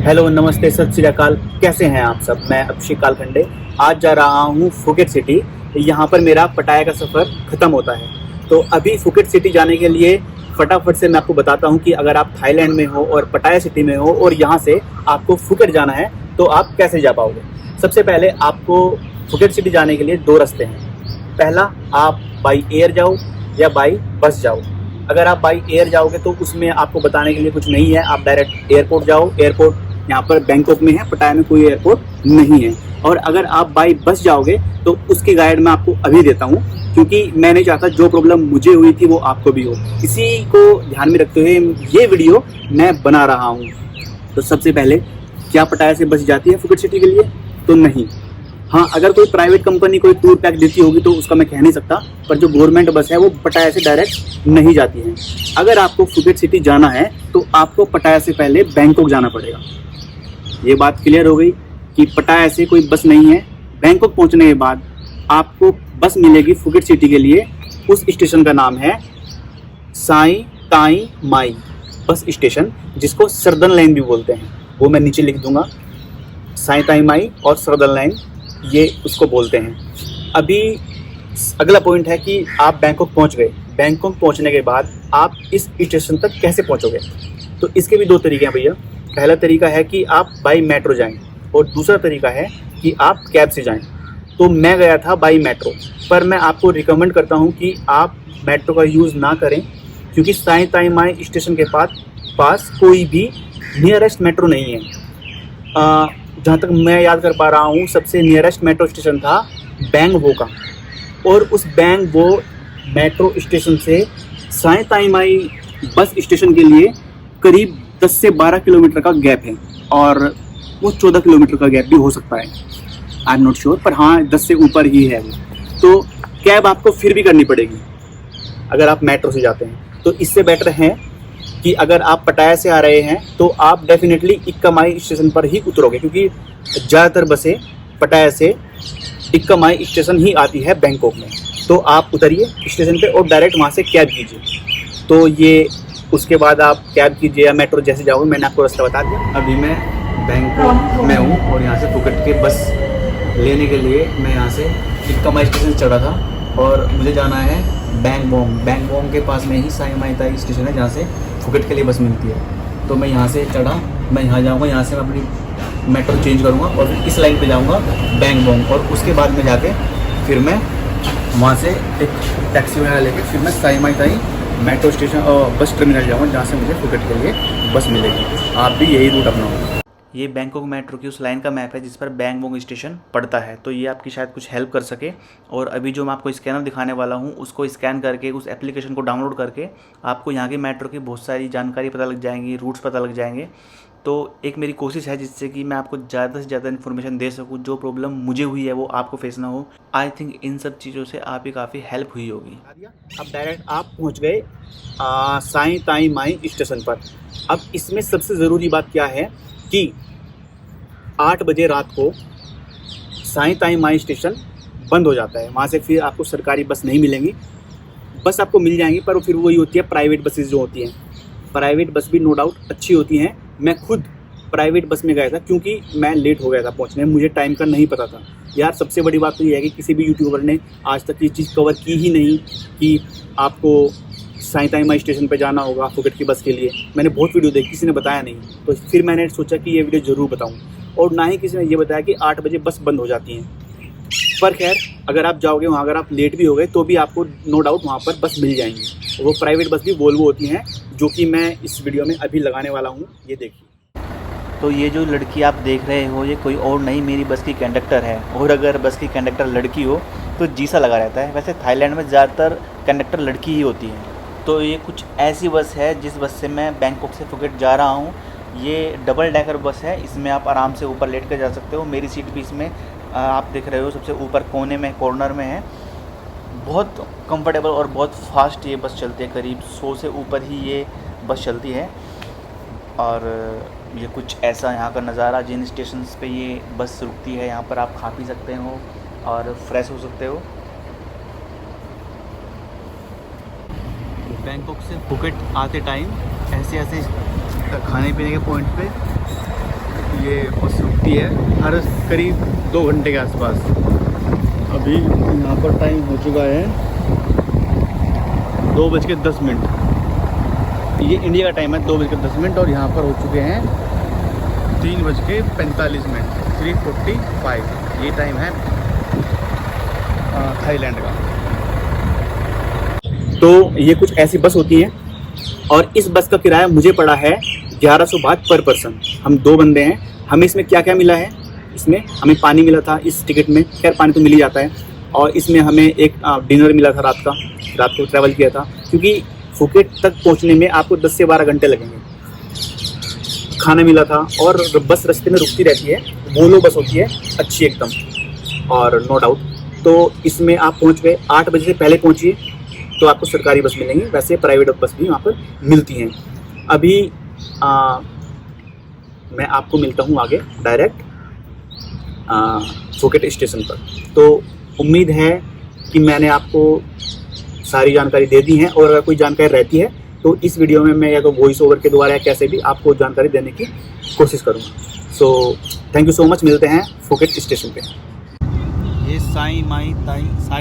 Hello, नमस्ते, सत श्री अकाल। कैसे हैं आप सब? मैं अभिषेक कालखंडे आज जा रहा हूँ फुकेट सिटी। यहाँ पर मेरा पटाया का सफ़र ख़त्म होता है। तो अभी फुकेट सिटी जाने के लिए फटाफट से मैं आपको बताता हूँ कि अगर आप थाईलैंड में हो और पटाया सिटी में हो और यहाँ से आपको फुकेट जाना है तो आप कैसे जा पाओगे। सबसे पहले आपको फुकेट सिटी जाने के लिए दो रास्ते हैं। पहला, आप बाई एयर जाओ या बाई बस जाओ। अगर आप बाई एयर जाओगे तो उसमें आपको बताने के लिए कुछ नहीं है। आप डायरेक्ट एयरपोर्ट जाओ। एयरपोर्ट यहाँ पर बैंकॉक में है, पटाया में कोई एयरपोर्ट नहीं है। और अगर आप बाई बस जाओगे तो उसकी गाइड मैं आपको अभी देता हूँ, क्योंकि मैं नहीं चाहता जो प्रॉब्लम मुझे हुई थी वो आपको भी हो। इसी को ध्यान में रखते हुए ये वीडियो मैं बना रहा हूँ। तो सबसे पहले, क्या पटाया से बस जाती है फुकेट सिटी के लिए? तो नहीं। हाँ, अगर कोई प्राइवेट कंपनी कोई टूर पैक देती होगी तो उसका मैं कह नहीं सकता, पर जो गवर्नमेंट बस है वो पटाया से डायरेक्ट नहीं जाती है। अगर आपको फुकेट सिटी जाना है तो आपको पटाया से पहले बैंकॉक जाना पड़ेगा। ये बात क्लियर हो गई कि पटाया से कोई बस नहीं है। बैंकॉक पहुंचने के बाद आपको बस मिलेगी फुकेट सिटी के लिए। उस स्टेशन का नाम है साई ताई माई बस स्टेशन, जिसको सर्दर्न लाइन भी बोलते हैं। वो मैं नीचे लिख दूंगा। साई ताई माई और सर्दर्न लाइन, ये उसको बोलते हैं। अभी अगला पॉइंट है कि आप बैंकॉक पहुंच गए। बैंकॉक पहुंचने के बाद आप इस स्टेशन तक कैसे पहुंचोगे? तो इसके भी दो तरीके हैं भैया। पहला तरीका है कि आप बाई मेट्रो जाएं और दूसरा तरीका है कि आप कैब से जाएं। तो मैं गया था बाई मेट्रो, पर मैं आपको रिकमेंड करता हूं कि आप मेट्रो का यूज़ ना करें, क्योंकि साई ताई माई स्टेशन के पास कोई भी नियरेस्ट मेट्रो नहीं है। जहाँ तक मैं याद कर पा रहा हूँ, सबसे नियरेस्ट मेट्रो स्टेशन था बैंग वो का, और उस बैंग वो मेट्रो स्टेशन से साई ताई माई बस स्टेशन के लिए करीब 10 से 12 किलोमीटर का गैप है, और वो 14 किलोमीटर का गैप भी हो सकता है। आई एम नॉट श्योर, पर हाँ 10 से ऊपर ही है वो। तो कैब आपको फिर भी करनी पड़ेगी अगर आप मेट्रो से जाते हैं। तो इससे बेटर है कि अगर आप पटाया से आ रहे हैं तो आप डेफिनेटली इक्का माई स्टेशन पर ही उतरोगे, क्योंकि ज़्यादातर बसें पटाया से इक्का माई स्टेशन ही आती है बैंकॉक में। तो आप उतरिए स्टेशन पे और डायरेक्ट वहाँ से कैब कीजिए। तो ये उसके बाद आप कैब कीजिए या मेट्रो जैसे जाओगे। मैंने आपको रास्ता बता दिया। अभी मैं बैंकॉक में हूँ और यहाँ से फुकेट के बस लेने के लिए मैं यहाँ से इक्का माई स्टेशन चढ़ा था और मुझे जाना है बैंगबोंग। बैंगबोंग के पास में ही साई माई ताई स्टेशन है, जहाँ से फुकेट के लिए बस मिलती है। तो मैं यहाँ से चढ़ा, मैं यहाँ जाऊँगा, यहाँ से मैं अपनी मेट्रो चेंज करूँगा और फिर इस लाइन पे जाऊँगा बैंगबोंग, और उसके बाद में जाके फिर मैं वहाँ से एक टैक्सी वगैरह लेके फिर मैं साई माई ताई मेट्रो स्टेशन और बस टर्मिनल जाऊँगा, जहाँ से मुझे फुकेट के लिए बस मिलेगी। आप भी यही रूट अपनाओ। ये बैंकॉक मेट्रो की उस लाइन का मैप है जिस पर बैंगबोंग स्टेशन पड़ता है। तो ये आपकी शायद कुछ हेल्प कर सके। और अभी जो मैं आपको स्कैनर दिखाने वाला हूँ, उसको स्कैन करके उस एप्लीकेशन को डाउनलोड करके आपको यहाँ की मेट्रो की बहुत सारी जानकारी पता लग जाएंगी, रूट्स पता लग जाएंगे। तो एक मेरी कोशिश है जिससे कि मैं आपको ज़्यादा से ज़्यादा इन्फॉर्मेशन दे सकूँ। जो प्रॉब्लम मुझे हुई है वो आपको फेस ना हो। आई थिंक इन सब चीज़ों से आप ही काफ़ी हेल्प हुई होगी। अब डायरेक्ट आप पहुँच गए साई ताई माई स्टेशन पर। अब इसमें सबसे ज़रूरी बात क्या है कि 8 बजे रात को साई ताई माई स्टेशन बंद हो जाता है। वहाँ से फिर आपको सरकारी बस नहीं मिलेंगी। बस आपको मिल जाएंगी, पर फिर वही होती है प्राइवेट बसेस जो होती हैं। प्राइवेट बस भी नो डाउट अच्छी होती हैं। मैं खुद प्राइवेट बस में गया था क्योंकि मैं लेट हो गया था पहुँचने में, मुझे टाइम का नहीं पता था। यार सबसे बड़ी बात तो ये है कि किसी भी यूट्यूबर ने आज तक ये चीज़ कवर की ही नहीं कि आपको साई ताई माई स्टेशन पे जाना होगा फुकेट की बस के लिए। मैंने बहुत वीडियो देखी, किसी ने बताया नहीं, तो फिर मैंने सोचा कि ये वीडियो ज़रूर बताऊँ। और ना ही किसी ने ये बताया कि 8 बजे बस बंद हो जाती हैं। पर खैर, अगर आप जाओगे वहाँ, अगर आप लेट भी हो गए तो भी आपको नो डाउट वहाँ पर बस मिल जाएंगी। वो प्राइवेट बस भी वोल्वो होती हैं, जो कि मैं इस वीडियो में अभी लगाने वाला हूँ। ये देखिए। तो ये जो लड़की आप देख रहे हो, ये कोई और नहीं, मेरी बस की कंडक्टर है। और अगर बस की कंडक्टर लड़की हो तो जीसा लगा रहता है। वैसे थाईलैंड में ज़्यादातर कंडक्टर लड़की ही होती है। तो ये कुछ ऐसी बस है जिस बस से मैं बैंकॉक से फुकेट जा रहा हूँ। ये डबल डेकर बस है, इसमें आप आराम से ऊपर लेट कर जा सकते हो। मेरी सीट भी इसमें आप देख रहे हो सबसे ऊपर कोने में, कॉर्नर में है। बहुत कंफर्टेबल और बहुत फास्ट ये बस चलती है। करीब 100 से ऊपर ही ये बस चलती है। और ये कुछ ऐसा यहाँ का नज़ारा, जिन स्टेशंस पे ये बस रुकती है यहाँ पर आप खा पी सकते हो और फ्रेश हो सकते हो। बैंकॉक से फुकेट आते टाइम ऐसे ऐसे खाने पीने के पॉइंट पे रुकती है हर करीब 2 घंटे के आसपास। अभी यहाँ पर टाइम हो चुका है 2:10। ये इंडिया का टाइम है 2:10 और यहाँ पर हो चुके हैं 3:45, 3:45 ये टाइम है थाईलैंड का। तो ये कुछ ऐसी बस होती है और इस बस का किराया मुझे पड़ा है 1100 बात पर पर्सन। हम 2 बंदे हैं। हमें इसमें क्या क्या मिला है, इसमें हमें पानी मिला था इस टिकट में, खैर पानी तो मिल ही जाता है, और इसमें हमें एक डिनर मिला था रात को ट्रैवल किया था, क्योंकि फुकेट तक पहुंचने में आपको 10 से 12 घंटे लगेंगे। खाना मिला था और बस रास्ते में रुकती रहती है, वोल्वो बस होती है अच्छी एकदम, और नो डाउट। तो इसमें आप पहुंच गए 8 बजे से पहले पहुंचिए तो आपको सरकारी बस मिलेंगी, वैसे प्राइवेट बस भी वहाँ पर मिलती हैं। अभी मैं आपको मिलता हूँ आगे डायरेक्ट फुकेट स्टेशन पर। तो उम्मीद है कि मैंने आपको सारी जानकारी दे दी है, और अगर कोई जानकारी रहती है तो इस वीडियो में मैं या तो वॉइस ओवर के द्वारा या कैसे भी आपको जानकारी देने की कोशिश करूँगा। So thank you so much, मिलते हैं फुकेट स्टेशन पे। ये साई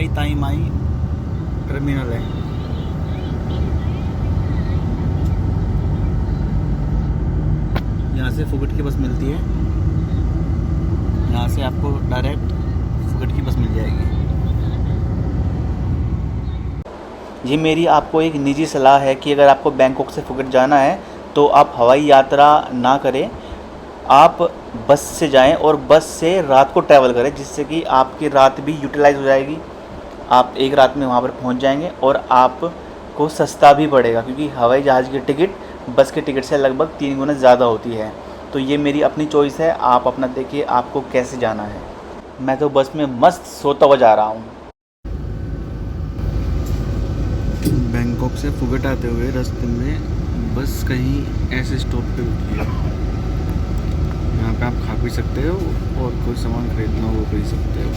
ताई माई टर्मिनल है। यहाँ से फुकेट की बस मिलती है, यहाँ से आपको डायरेक्ट फुकेट की बस मिल जाएगी। ये मेरी आपको एक निजी सलाह है कि अगर आपको बैंकॉक से फुकेट जाना है तो आप हवाई यात्रा ना करें, आप बस से जाएं और बस से रात को ट्रैवल करें, जिससे कि आपकी रात भी यूटिलाइज हो जाएगी। आप एक रात में वहाँ पर पहुँच जाएंगे और आपको सस्ता भी पड़ेगा, क्योंकि हवाई जहाज़ की टिकट बस की टिकट से लगभग 3 गुना ज़्यादा होती है। तो ये मेरी अपनी चॉइस है, आप अपना देखिए आपको कैसे जाना है। मैं तो बस में मस्त सोता हुआ जा रहा हूँ। बैंकॉक से फुकेट आते हुए रास्ते में बस कहीं ऐसे स्टॉप पे रुकी है, यहाँ पे आप खा पी सकते हो और कोई सामान खरीदना हो वो खरीद सकते हो।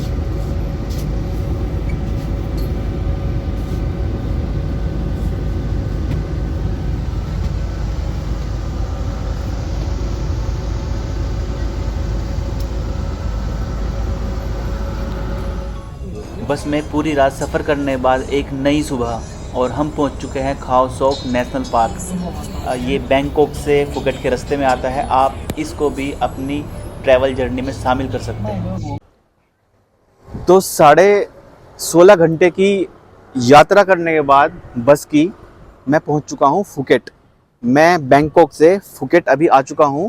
बस में पूरी रात सफ़र करने के बाद एक नई सुबह और हम पहुंच चुके हैं खाओ सॉक नेशनल पार्क। ये बैंकॉक से फुकेट के रास्ते में आता है, आप इसको भी अपनी ट्रैवल जर्नी में शामिल कर सकते हैं। तो 16.5 घंटे की यात्रा करने के बाद बस की मैं पहुंच चुका हूं फुकेट। मैं बैंकॉक से फुकेट अभी आ चुका हूं।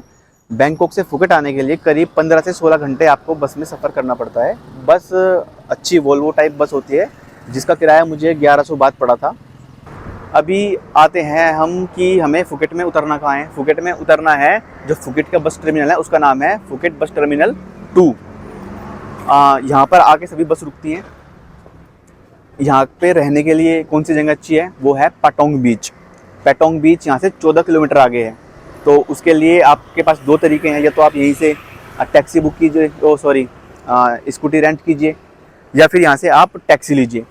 बैंकॉक से फुकेट आने के लिए करीब 15 से 16 घंटे आपको बस में सफ़र करना पड़ता है। बस अच्छी वोल्वो टाइप बस होती है, जिसका किराया मुझे 1100 बात पड़ा था। अभी आते हैं हम कि हमें फुकेट में उतरना कहाँ है। फुकेट में उतरना है, जो फुकेट का बस टर्मिनल है उसका नाम है फुकेट बस टर्मिनल 2। यहाँ पर आके सभी बस रुकती हैं। यहाँ पे रहने के लिए कौन सी जगह अच्छी है, वो है पैटोंग बीच। पैटोंग बीच यहाँ से 14 किलोमीटर आगे है। तो उसके लिए आपके पास 2 तरीके हैं, या तो आप यहीं से टैक्सी बुक कीजिए, स्कूटी रेंट कीजिए, या फिर यहाँ से आप टैक्सी लीजिए।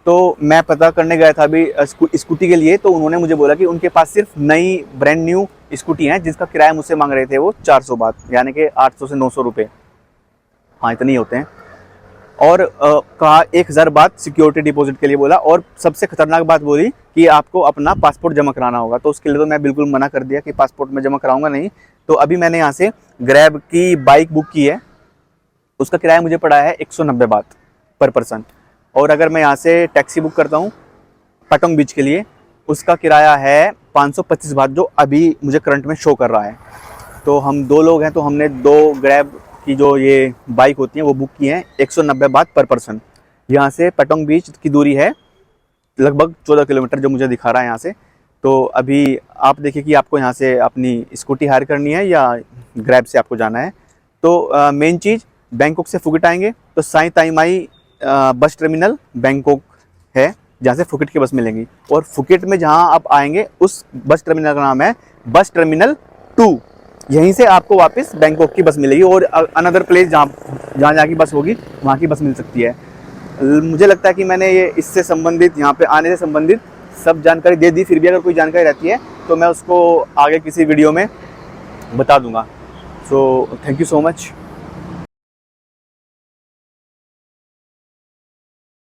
तो मैं पता करने गया था अभी स्कूटी के लिए, तो उन्होंने मुझे बोला कि उनके पास सिर्फ नई ब्रांड न्यू स्कूटी हैं, जिसका किराया मुझसे मांग रहे थे वो 400 बात, यानी कि 800 से 900 रुपये, हाँ इतने ही होते हैं। और कहा 1000 बात सिक्योरिटी डिपॉजिट के लिए बोला, और सबसे खतरनाक बात बोली कि आपको अपना पासपोर्ट जमा कराना होगा। तो उसके लिए तो मैं बिल्कुल मना कर दिया कि पासपोर्ट में जमा कराऊंगा नहीं। तो अभी मैंने यहाँ से ग्रैब की बाइक बुक की है, उसका किराया मुझे पड़ा है 190 बात पर पर्सन। और अगर मैं यहाँ से टैक्सी बुक करता हूँ पैटोंग बीच के लिए, उसका किराया है 525 बात, जो अभी मुझे करंट में शो कर रहा है। तो हम 2 लोग हैं, तो हमने 2 ग्रैब की जो ये बाइक होती हैं वो बुक की हैं, 190 बात पर पर्सन। यहाँ से पैटोंग बीच की दूरी है लगभग 14 किलोमीटर, जो मुझे दिखा रहा है यहाँ से। तो अभी आप देखिए कि आपको यहाँ से अपनी स्कूटी हायर करनी है या ग्रैब से आपको जाना है। तो मेन चीज़, बैंकॉक से फुकेट आएंगे तो साई ताई माई बस टर्मिनल बैंकॉक है, जहाँ से फुकेट की बस मिलेंगी। और फुकेट में जहाँ आप आएंगे उस बस टर्मिनल का नाम है बस टर्मिनल 2। यहीं से आपको वापस बैंकॉक की बस मिलेगी, और अनदर प्लेस जहाँ की बस होगी वहाँ की बस मिल सकती है। मुझे लगता है कि मैंने ये इससे संबंधित, यहाँ पे आने से संबंधित सब जानकारी दे दी। फिर भी अगर कोई जानकारी रहती है तो मैं उसको आगे किसी वीडियो में बता दूंगा। So thank you so much.